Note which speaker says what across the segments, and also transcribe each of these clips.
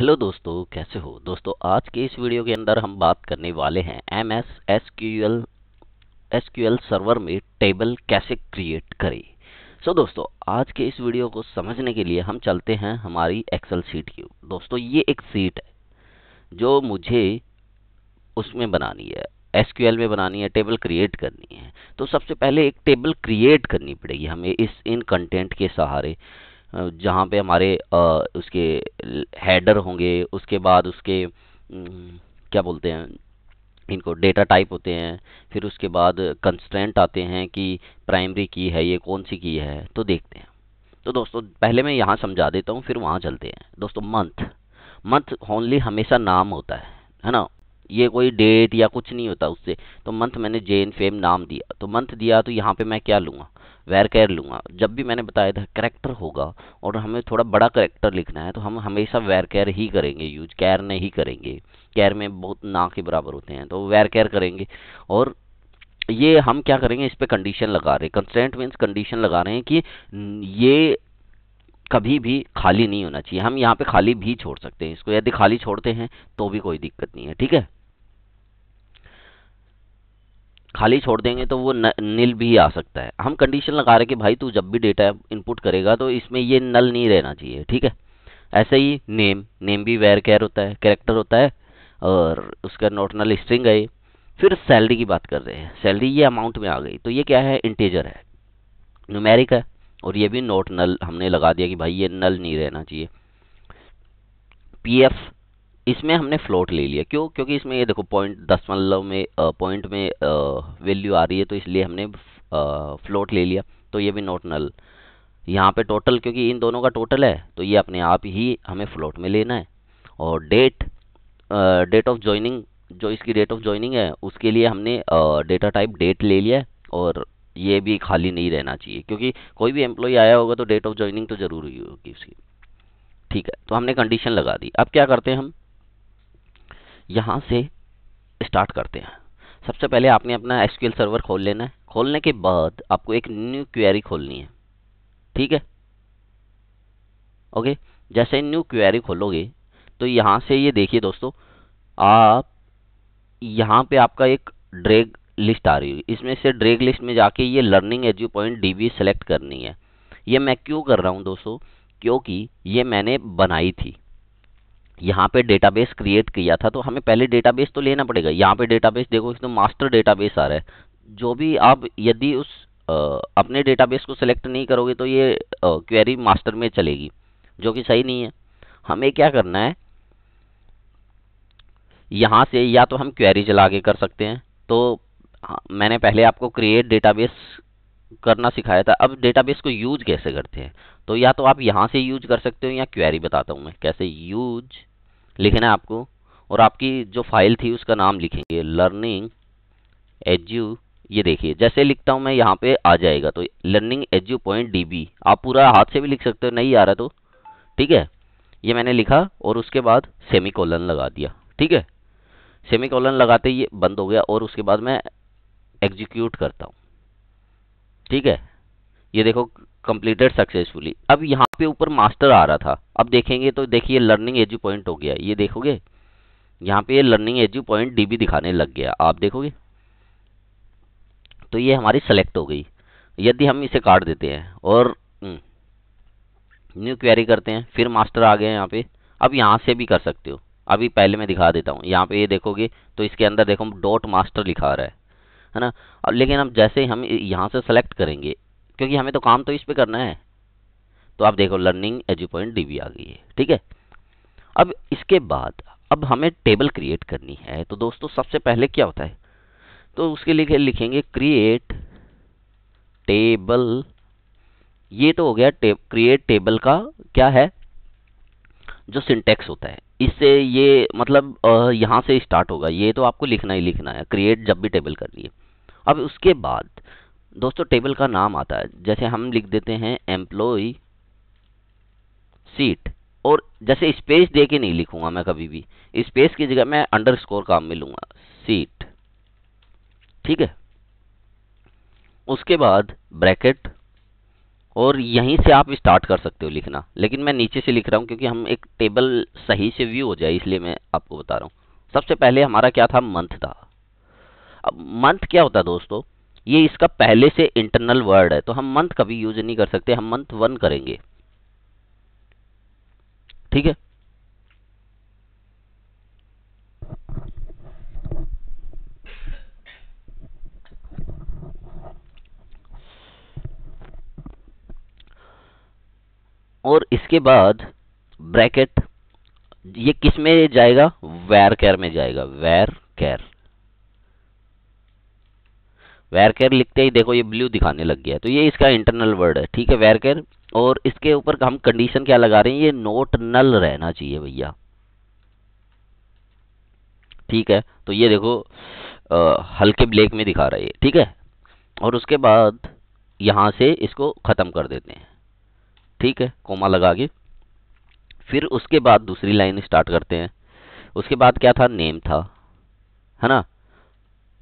Speaker 1: Hello दोस्तों, कैसे हो दोस्तों। आज के इस वीडियो के अंदर हम बात करने वाले हैं एमएस एसक्यूएल सर्वर में टेबल कैसे क्रिएट करें। दोस्तों, आज के इस वीडियो को समझने के लिए हम चलते हैं हमारी एक्सेल शीट की। दोस्तों, ये एक शीट है जो मुझे उसमें बनानी है, एसक्यूएल में बनानी है, टेबल क्रिएट करनी है। तो सबसे पहले एक टेबल क्रिएट करनी पड़ेगी हमें इन कंटेंट के सहारे, जहाँ पे हमारे उसके हेडर होंगे, उसके बाद उसके क्या बोलते हैं इनको, डेटा टाइप होते हैं, फिर उसके बाद कंस्ट्रेंट आते हैं कि प्राइमरी की है ये, कौन सी की है। तो देखते हैं। तो दोस्तों, पहले मैं यहाँ समझा देता हूँ, फिर वहाँ चलते हैं। दोस्तों, मंथ मंथ ओनली हमेशा नाम होता है ना, ये कोई डेट या कुछ नहीं होता उससे। तो मंथ मैंने जेन फेम नाम दिया, तो मंथ दिया, तो यहाँ पे मैं क्या लूँगा, वैरकैर लूँगा। जब भी मैंने बताया था कैरेक्टर होगा और हमें थोड़ा बड़ा कैरेक्टर लिखना है, तो हम हमेशा वैरकैर ही करेंगे यूज, कैर नहीं करेंगे। कैर में बहुत ना के बराबर होते हैं, तो वैरकैर करेंगे। और ये हम क्या करेंगे, इस पे कंडीशन लगा रहे हैं। कंस्ट्रेंट मीन्स कंडीशन लगा रहे हैं कि ये कभी भी खाली नहीं होना चाहिए। हम यहाँ पे खाली भी छोड़ सकते हैं इसको, यदि खाली छोड़ते हैं तो भी कोई दिक्कत नहीं है, ठीक है। खाली छोड़ देंगे तो वो नील भी आ सकता है। हम कंडीशन लगा रहे कि भाई तू जब भी डेटा इनपुट करेगा तो इसमें ये नल नहीं रहना चाहिए, ठीक है। ऐसे ही नेम नेम भी वेर कैर होता है, कैरेक्टर होता है, और उसका नॉट नल स्ट्रिंग है। फिर सैलरी की बात कर रहे हैं, सैलरी ये अमाउंट में आ गई, तो ये क्या है, इंटीजर है, न्यूमेरिक है। और ये भी नॉट नल हमने लगा दिया कि भाई ये नल नहीं रहना चाहिए। पीएफ, इसमें हमने फ्लोट ले लिया, क्यों, क्योंकि इसमें ये देखो पॉइंट दशमलव में पॉइंट में वैल्यू आ रही है, तो इसलिए हमने फ्लोट ले लिया। तो ये भी नॉट नल। यहाँ पे टोटल, क्योंकि इन दोनों का टोटल है, तो ये अपने आप ही हमें फ्लोट में लेना है। और डेट ऑफ ज्वाइनिंग, जो इसकी डेट ऑफ ज्वाइनिंग है, उसके लिए हमने डेटा टाइप डेट ले लिया है। और ये भी खाली नहीं रहना चाहिए, क्योंकि कोई भी एम्प्लॉय आया होगा तो डेट ऑफ ज्वाइनिंग तो जरूरी होगी उसकी, ठीक है। तो हमने कंडीशन लगा दी। अब क्या करते हैं, हम यहाँ से स्टार्ट करते हैं। सबसे पहले आपने अपना एसक्यूएल सर्वर खोल लेना है। खोलने के बाद आपको एक न्यू क्वेरी खोलनी है, ठीक है, ओके। जैसे न्यू क्वेरी खोलोगे तो यहाँ से ये देखिए दोस्तों, आप यहाँ पे आपका एक ड्रैग लिस्ट आ रही है। इसमें से ड्रैग लिस्ट में जाके ये learning edu point dB select करनी है। ये मैं क्यों कर रहा हूँ दोस्तों, क्योंकि ये मैंने बनाई थी, यहाँ पे डेटाबेस क्रिएट किया था, तो हमें पहले डेटाबेस तो लेना पड़ेगा। यहाँ पे डेटाबेस देखो, इसमें मास्टर डेटाबेस आ रहा है। जो भी आप यदि उस अपने डेटाबेस को सिलेक्ट नहीं करोगे तो ये क्वेरी मास्टर में चलेगी, जो कि सही नहीं है। हमें क्या करना है, यहाँ से या तो हम क्वेरी चला के कर सकते हैं। तो मैंने पहले आपको क्रिएट डेटाबेस करना सिखाया था। अब डेटाबेस को यूज कैसे करते हैं, तो या तो आप यहाँ से यूज कर सकते हो, या क्वेरी बताता हूँ मैं कैसे यूज लिखना है आपको। और आपकी जो फाइल थी उसका नाम लिखेंगे लर्निंग एड्यू। ये देखिए, जैसे लिखता हूँ मैं यहाँ पे आ जाएगा, तो लर्निंग एड्यू पॉइंट डीबी। आप पूरा हाथ से भी लिख सकते हो, नहीं आ रहा तो ठीक है। ये मैंने लिखा और उसके बाद सेमी कोलन लगा दिया, ठीक है। सेमी कोलन लगाते ही ये बंद हो गया, और उसके बाद मैं एग्जीक्यूट करता हूँ, ठीक है। ये देखो, कंप्लीटेड सक्सेसफुली। अब यहाँ पे ऊपर मास्टर आ रहा था, अब देखेंगे तो देखिए लर्निंग एड्यू पॉइंट हो गया। ये देखोगे, यहाँ पे ये लर्निंग एड्यू पॉइंट डीबी दिखाने लग गया, आप देखोगे। तो ये हमारी सेलेक्ट हो गई। यदि हम इसे काट देते हैं और न्यू क्वेरी करते हैं, फिर मास्टर आ गए यहाँ पे। अब यहाँ से भी कर सकते हो, अभी पहले मैं दिखा देता हूँ। यहाँ पे ये देखोगे तो इसके अंदर देखो डॉट मास्टर लिखा आ रहा है ना। लेकिन अब जैसे हम यहाँ से सेलेक्ट करेंगे, क्योंकि हमें तो काम तो इस पे करना है, तो आप देखो लर्निंग एड्यू पॉइंट डीबी आ गई है, ठीक है। अब इसके बाद अब हमें टेबल क्रिएट करनी है। तो दोस्तों, सबसे पहले क्या होता है, तो उसके लिए लिखेंगे क्रिएट टेबल। ये तो हो गया क्रिएट टेबल का क्या है, जो सिंटेक्स होता है। इससे ये मतलब यहाँ से स्टार्ट होगा, ये तो आपको लिखना ही लिखना है, क्रिएट जब भी टेबल करनी है। अब उसके बाद दोस्तों टेबल का नाम आता है, जैसे हम लिख देते हैं एम्प्लॉय सीट। और जैसे स्पेस दे के नहीं लिखूंगा मैं कभी भी, स्पेस की जगह मैं अंडरस्कोर काम में लूंगा, सीट, ठीक है। उसके बाद ब्रैकेट, और यहीं से आप स्टार्ट कर सकते हो लिखना, लेकिन मैं नीचे से लिख रहा हूँ क्योंकि हम एक टेबल सही से व्यू हो जाए, इसलिए मैं आपको बता रहा हूँ। सबसे पहले हमारा क्या था, मंथ था। अब मंथ क्या होता है दोस्तों, ये इसका पहले से इंटरनल वर्ड है, तो हम मंथ कभी यूज नहीं कर सकते, हम मंथ 1 करेंगे। ठीक है। और इसके बाद ब्रैकेट, ये किस में जाएगा, वेर कैर में जाएगा, वेर कैर। वेर कैर लिखते ही देखो ये ब्लू दिखाने लग गया है, तो ये इसका इंटरनल वर्ड है। ठीक है, वेर कैर। और इसके ऊपर हम कंडीशन क्या लगा रहे हैं, ये नोट नल रहना चाहिए भैया। ठीक है, तो ये देखो हल्के ब्लैक में दिखा रहा है, ठीक है। और उसके बाद यहां से इसको खत्म कर देते हैं। ठीक है, कोमा लगा के फिर उसके बाद दूसरी लाइन स्टार्ट करते हैं। उसके बाद क्या था, नेम था, है ना।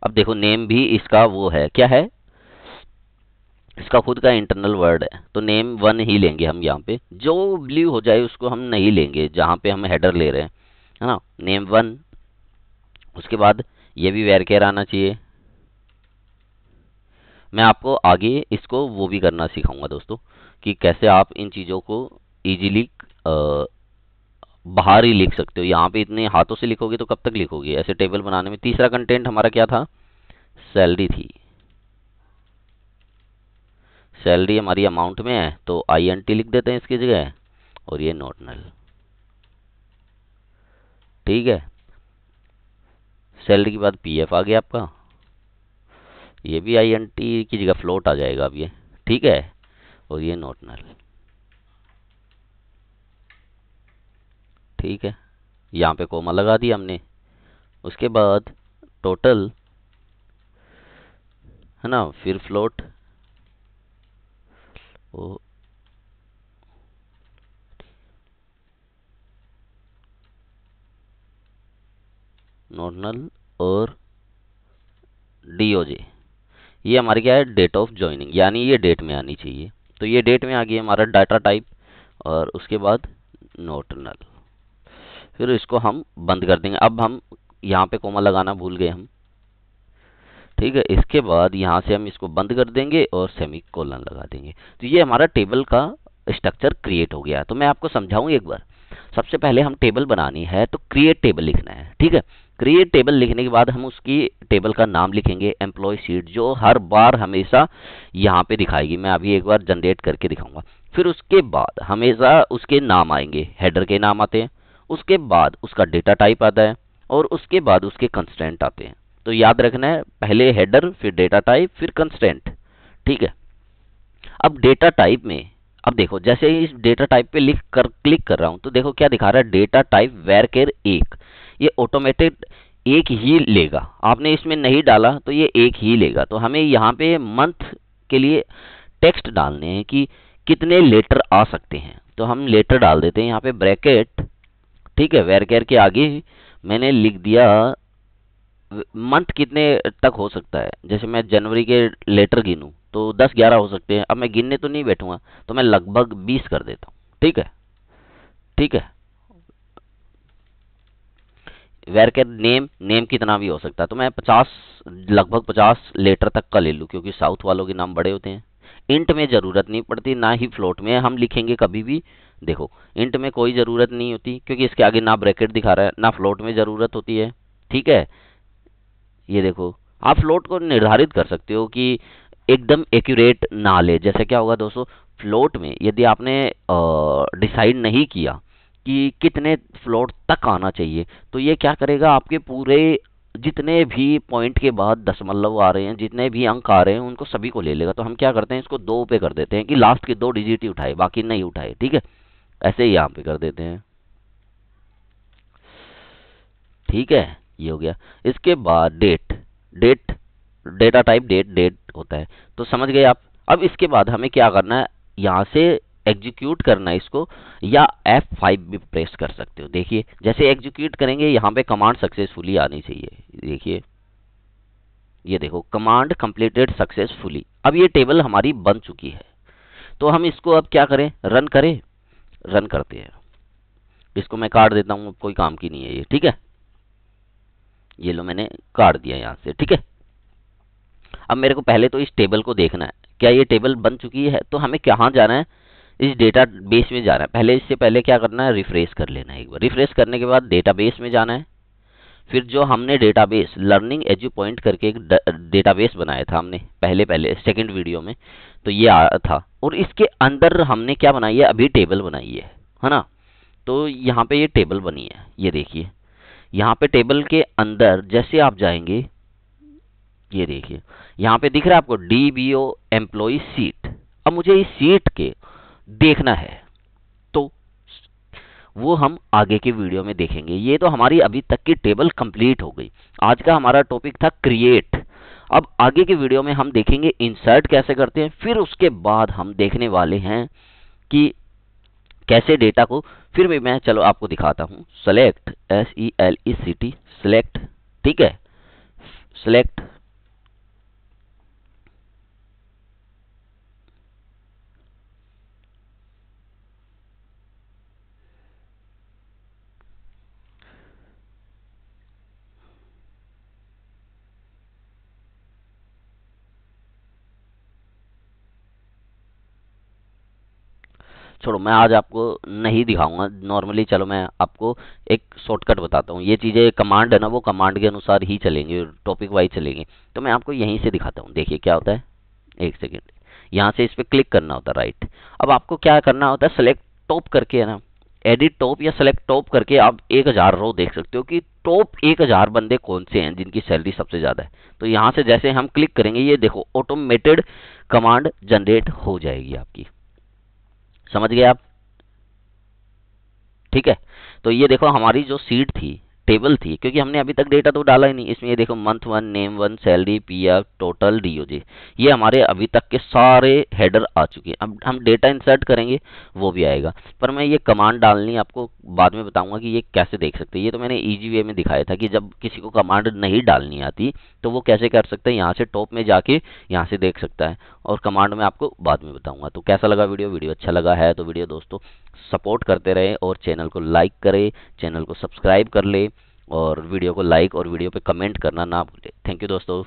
Speaker 1: अब देखो नेम भी इसका वो है, क्या है, इसका खुद का इंटरनल वर्ड है, तो नेम 1 ही लेंगे हम। यहाँ पे जो ब्लू हो जाए उसको हम नहीं लेंगे, जहाँ पे हम हेडर ले रहे हैं, है ना, नेम 1। उसके बाद ये भी वेर केयर आना चाहिए। मैं आपको आगे इसको वो भी करना सिखाऊंगा दोस्तों, कि कैसे आप इन चीज़ों को इजीली बाहर ही लिख सकते हो। यहाँ पे इतने हाथों से लिखोगे तो कब तक लिखोगे ऐसे टेबल बनाने में। तीसरा कंटेंट हमारा क्या था, सैलरी थी। सैलरी हमारी अमाउंट में है, तो INT लिख देते हैं इसकी जगह, और ये नॉर्मल। ठीक है, सैलरी के बाद PF आ गया आपका, ये भी INT की जगह फ्लोट आ जाएगा अब ये। ठीक है, और ये नॉर्मल। ठीक है, यहाँ पे कोमा लगा दिया हमने। उसके बाद टोटल, है ना, फिर फ्लोट, ओ नॉर्मल, और DOJ। ये हमारी क्या है, डेट ऑफ ज्वाइनिंग, यानी ये डेट में आनी चाहिए। तो ये डेट में आ गई हमारा डाटा टाइप, और उसके बाद नोट नल। फिर इसको हम बंद कर देंगे। अब हम यहाँ पे कोमा लगाना भूल गए हम। ठीक है, इसके बाद यहाँ से हम इसको बंद कर देंगे और सेमी कोलन लगा देंगे। तो ये हमारा टेबल का स्ट्रक्चर क्रिएट हो गया। तो मैं आपको समझाऊं एक बार। सबसे पहले हम टेबल बनानी है तो क्रिएट टेबल लिखना है। ठीक है, क्रिएट टेबल लिखने के बाद हम उसकी टेबल का नाम लिखेंगे एम्प्लॉय शीट, जो हर बार हमेशा यहाँ पे दिखाएगी। मैं अभी एक बार जनरेट करके दिखाऊंगा। फिर उसके बाद हमेशा उसके नाम आएंगे, हेडर के नाम आते हैं, उसके बाद उसका डेटा टाइप आता है, और उसके बाद उसके कंस्ट्रेंट आते हैं। तो याद रखना है, पहले हेडर, फिर डेटा टाइप, फिर कंस्ट्रेंट। ठीक है, अब डेटा टाइप में, अब देखो जैसे ही इस डेटा टाइप पे क्लिक कर रहा हूं, तो देखो क्या दिखा रहा है, डेटा टाइप वेरकेर 1। ये ऑटोमेटेड एक ही लेगा, आपने इसमें नहीं डाला तो ये एक ही लेगा। तो हमें यहाँ पे मंथ के लिए टेक्स्ट डालने हैं कि कितने लेटर आ सकते हैं, तो हम लेटर डाल देते हैं यहाँ पे ब्रैकेट। ठीक है, वेरकेर के आगे मैंने लिख दिया मंथ कितने तक हो सकता है। जैसे मैं जनवरी के लेटर गिनूं तो 10-11 हो सकते हैं। अब मैं गिनने तो नहीं बैठूंगा, तो मैं लगभग 20 कर देता हूँ। ठीक है, ठीक है। वेर के नेम, नेम कितना भी हो सकता है, तो मैं 50, लगभग 50 लेटर तक का ले लूँ, क्योंकि साउथ वालों के नाम बड़े होते हैं। इंट में ज़रूरत नहीं पड़ती, ना ही फ्लोट में हम लिखेंगे कभी भी। देखो इंट में कोई ज़रूरत नहीं होती, क्योंकि इसके आगे ना ब्रैकेट दिखा रहा है, ना फ्लोट में ज़रूरत होती है। ठीक है, ये देखो आप फ्लोट को निर्धारित कर सकते हो कि एकदम एक्यूरेट ना ले। जैसे क्या होगा दोस्तों, फ्लोट में यदि आपने डिसाइड नहीं किया कि कितने फ्लोट तक आना चाहिए, तो ये क्या करेगा, आपके पूरे जितने भी पॉइंट के बाद दशमलव आ रहे हैं, जितने भी अंक आ रहे हैं, उनको सभी को ले लेगा। तो हम क्या करते हैं, इसको 2 पे कर देते हैं कि लास्ट के 2 डिजिट ही उठाए, बाकी नहीं उठाए। ठीक है, ऐसे ही यहाँ पे कर देते हैं। ठीक है, ये हो गया। इसके बाद date, date data type date, date होता है, तो समझ गए आप। अब इसके बाद हमें क्या करना है, यहाँ से एग्जीक्यूट करना है इसको, या F5 भी प्रेस कर सकते हो। देखिए जैसे एग्जीक्यूट करेंगे, यहाँ पे कमांड सक्सेसफुली आनी चाहिए। देखिए, ये देखो कमांड कंप्लीटेड सक्सेसफुली। अब ये टेबल हमारी बन चुकी है। तो हम इसको अब क्या करें, रन करें। रन करते हैं, इसको मैं काट देता हूँ, कोई काम की नहीं है ये, ठीक है। ये लो मैंने काट दिया यहाँ से, ठीक है। अब मेरे को पहले तो इस टेबल को देखना है, क्या ये टेबल बन चुकी है। तो हमें कहाँ जाना है, इस डेटा बेस में जाना है। पहले इससे पहले क्या करना है, रिफ्रेश कर लेना है एक बार। रिफ्रेश करने के बाद डेटाबेस में जाना है। फिर जो हमने डेटाबेस लर्निंग एजू पॉइंट करके एक डेटाबेस बनाया था हमने पहले पहले सेकंड वीडियो में, तो ये आया था। और इसके अंदर हमने क्या बनाई है, अभी टेबल बनाई है ना। तो यहाँ पे ये टेबल बनी है, ये देखिए। यहाँ पे टेबल के अंदर जैसे आप जाएंगे, ये देखिए यहाँ पे दिख रहा है आपको DBO एम्प्लॉय सीट। अब मुझे इस सीट के देखना है, तो वो हम आगे के वीडियो में देखेंगे। ये तो हमारी अभी तक की टेबल कंप्लीट हो गई। आज का हमारा टॉपिक था क्रिएट। अब आगे के वीडियो में हम देखेंगे इंसर्ट कैसे करते हैं। फिर उसके बाद हम देखने वाले हैं कि कैसे डेटा को, फिर भी मैं चलो आपको दिखाता हूं। सेलेक्ट, SELECT, सेलेक्ट, ठीक है। सेलेक्ट, छोड़ो मैं आज आपको नहीं दिखाऊंगा नॉर्मली। चलो मैं आपको एक शॉर्टकट बताता हूँ। ये चीज़ें कमांड है ना, वो कमांड के अनुसार ही चलेंगे, टॉपिक वाइज चलेंगे। तो मैं आपको यहीं से दिखाता हूँ। देखिए क्या होता है, एक सेकेंड। यहाँ से इस पर क्लिक करना होता है, राइट। अब आपको क्या करना होता है, सेलेक्ट टॉप करके, है ना, एडिट टॉप या सेलेक्ट टॉप करके आप 1000 रो देख सकते हो कि टॉप 1000 बंदे कौन से हैं जिनकी सैलरी सबसे ज़्यादा है। तो यहाँ से जैसे हम क्लिक करेंगे, ये देखो ऑटोमेटेड कमांड जनरेट हो जाएगी आपकी। समझ गए आप, ठीक है। तो ये देखो हमारी जो सीट थी, टेबल थी, क्योंकि हमने अभी तक डेटा तो डाला ही नहीं इसमें। ये देखो month 1, name 1, salary, PF, total, DOJ, ये हमारे अभी तक के सारे हेडर आ चुके हैं। अब हम डेटा इंसर्ट करेंगे, वो भी आएगा। पर मैं ये कमांड डालनी आपको बाद में बताऊंगा कि ये कैसे देख सकते हैं। ये तो मैंने इजी वे में दिखाया था कि जब किसी को कमांड नहीं डालनी आती तो वो कैसे कर सकते हैं। यहाँ से टॉप में जाके यहाँ से देख सकता है, और कमांड में आपको बाद में बताऊंगा। तो कैसा लगा वीडियो, वीडियो अच्छा लगा है तो वीडियो दोस्तों सपोर्ट करते रहे, और चैनल को लाइक करें, चैनल को सब्सक्राइब कर ले, और वीडियो को लाइक और वीडियो पे कमेंट करना ना भूले। थैंक यू दोस्तों।